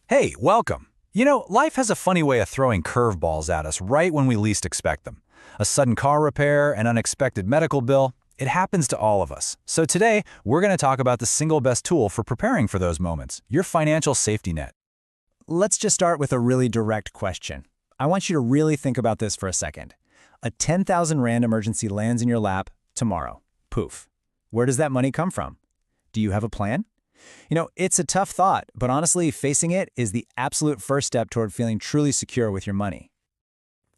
Hey, welcome. Life has a funny way of throwing curveballs at us right when we least expect them. A sudden car repair, an unexpected medical bill, it happens to all of us. So today, we're going to talk about the single best tool for preparing for those moments, your financial safety net. Let's just start with a really direct question. I want you to really think about this for a second. A 10,000 rand emergency lands in your lap tomorrow. Poof. Where does that money come from? Do you have a plan? It's a tough thought, but honestly, facing it is the absolute first step toward feeling truly secure with your money.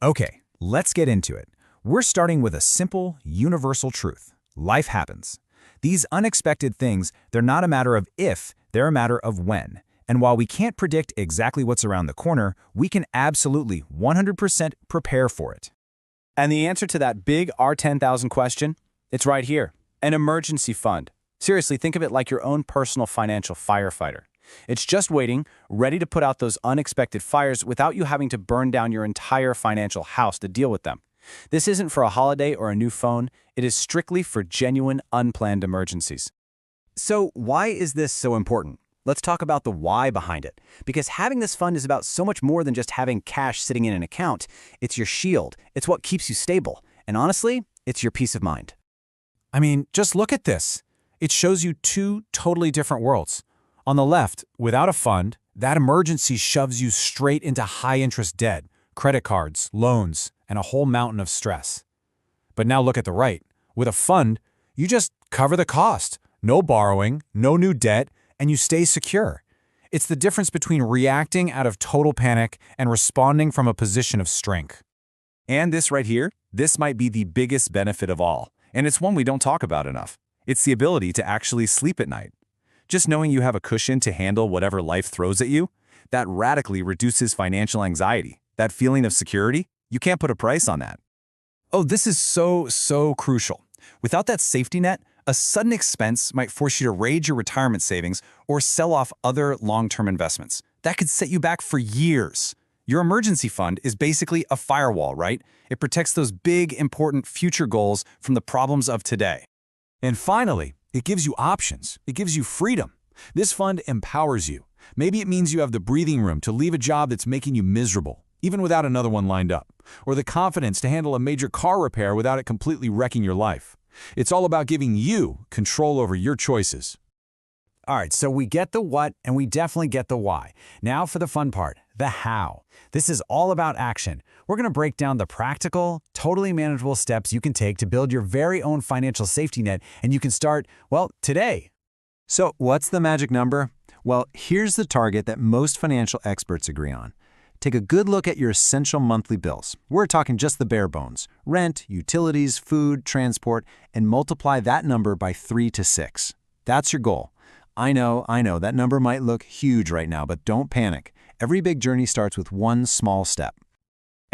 Okay, let's get into it. We're starting with a simple, universal truth. Life happens. These unexpected things, they're not a matter of if, they're a matter of when. And while we can't predict exactly what's around the corner, we can absolutely 100% prepare for it. And the answer to that big R10,000 question? It's right here. An emergency fund. Seriously, think of it like your own personal financial firefighter. It's just waiting, ready to put out those unexpected fires without you having to burn down your entire financial house to deal with them. This isn't for a holiday or a new phone. It is strictly for genuine, unplanned emergencies. So why is this so important? Let's talk about the why behind it. Because having this fund is about so much more than just having cash sitting in an account. It's your shield. It's what keeps you stable. And honestly, it's your peace of mind. Just look at this. It shows you two totally different worlds. On the left, without a fund, that emergency shoves you straight into high-interest debt, credit cards, loans, and a whole mountain of stress. But now look at the right. With a fund, you just cover the cost. No borrowing, no new debt, and you stay secure. It's the difference between reacting out of total panic and responding from a position of strength. And this right here, this might be the biggest benefit of all, and it's one we don't talk about enough. It's the ability to actually sleep at night. Just knowing you have a cushion to handle whatever life throws at you, that radically reduces financial anxiety. That feeling of security, you can't put a price on that. Oh, this is so crucial. Without that safety net, a sudden expense might force you to raid your retirement savings or sell off other long-term investments. That could set you back for years. Your emergency fund is basically a firewall, right? It protects those big, important future goals from the problems of today. And finally, it gives you options. It gives you freedom. This fund empowers you. Maybe it means you have the breathing room to leave a job that's making you miserable, even without another one lined up, or the confidence to handle a major car repair without it completely wrecking your life. It's all about giving you control over your choices. All right, so we get the what and we definitely get the why. Now for the fun part, the how. This is all about action. We're going to break down the practical, totally manageable steps you can take to build your very own financial safety net, and you can start, well, today. So what's the magic number? Well, here's the target that most financial experts agree on. Take a good look at your essential monthly bills. We're talking just the bare bones: rent, utilities, food, transport, and multiply that number by 3 to 6. That's your goal. I know, that number might look huge right now, but don't panic. Every big journey starts with one small step.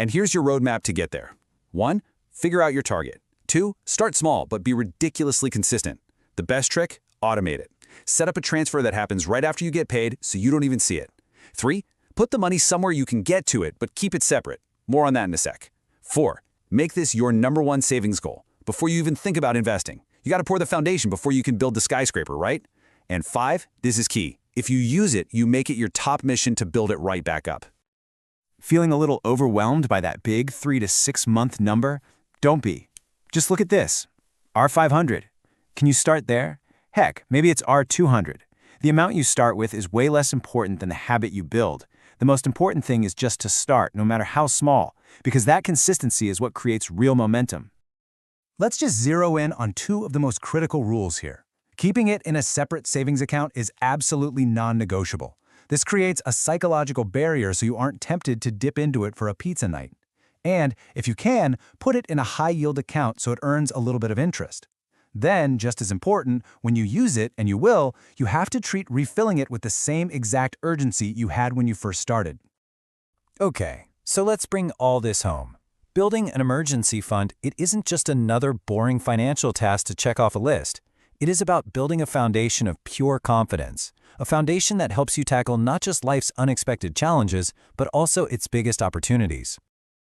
And here's your roadmap to get there. 1. Figure out your target. 2. Start small, but be ridiculously consistent. The best trick? Automate it. Set up a transfer that happens right after you get paid so you don't even see it. 3. Put the money somewhere you can get to it, but keep it separate. More on that in a sec. 4. Make this your #1 savings goal before you even think about investing. You got to pour the foundation before you can build the skyscraper, right? And 5, this is key. If you use it, you make it your top mission to build it right back up. Feeling a little overwhelmed by that big 3 to 6 month number? Don't be. Just look at this. R500. Can you start there? Heck, maybe it's R200. The amount you start with is way less important than the habit you build. The most important thing is just to start, no matter how small, because that consistency is what creates real momentum. Let's just zero in on two of the most critical rules here. Keeping it in a separate savings account is absolutely non-negotiable. This creates a psychological barrier so you aren't tempted to dip into it for a pizza night. And, if you can, put it in a high-yield account so it earns a little bit of interest. Then, just as important, when you use it, and you will, you have to treat refilling it with the same exact urgency you had when you first started. Okay, so let's bring all this home. Building an emergency fund, it isn't just another boring financial task to check off a list. It is about building a foundation of pure confidence, a foundation that helps you tackle not just life's unexpected challenges, but also its biggest opportunities.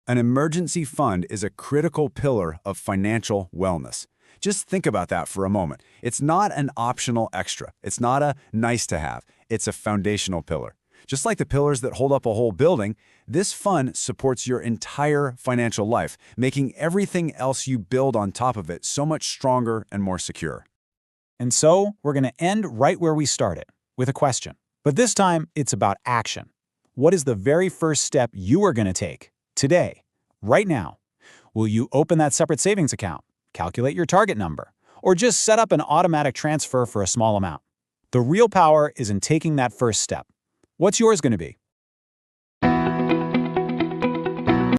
An emergency fund is a critical pillar of financial wellness. Just think about that for a moment. It's not an optional extra. It's not a nice to have. It's a foundational pillar. Just like the pillars that hold up a whole building, this fund supports your entire financial life, making everything else you build on top of it so much stronger and more secure. And so, we're going to end right where we started, with a question. But this time, it's about action. What is the very first step you are going to take, today, right now? Will you open that separate savings account, calculate your target number, or just set up an automatic transfer for a small amount? The real power is in taking that first step. What's yours going to be?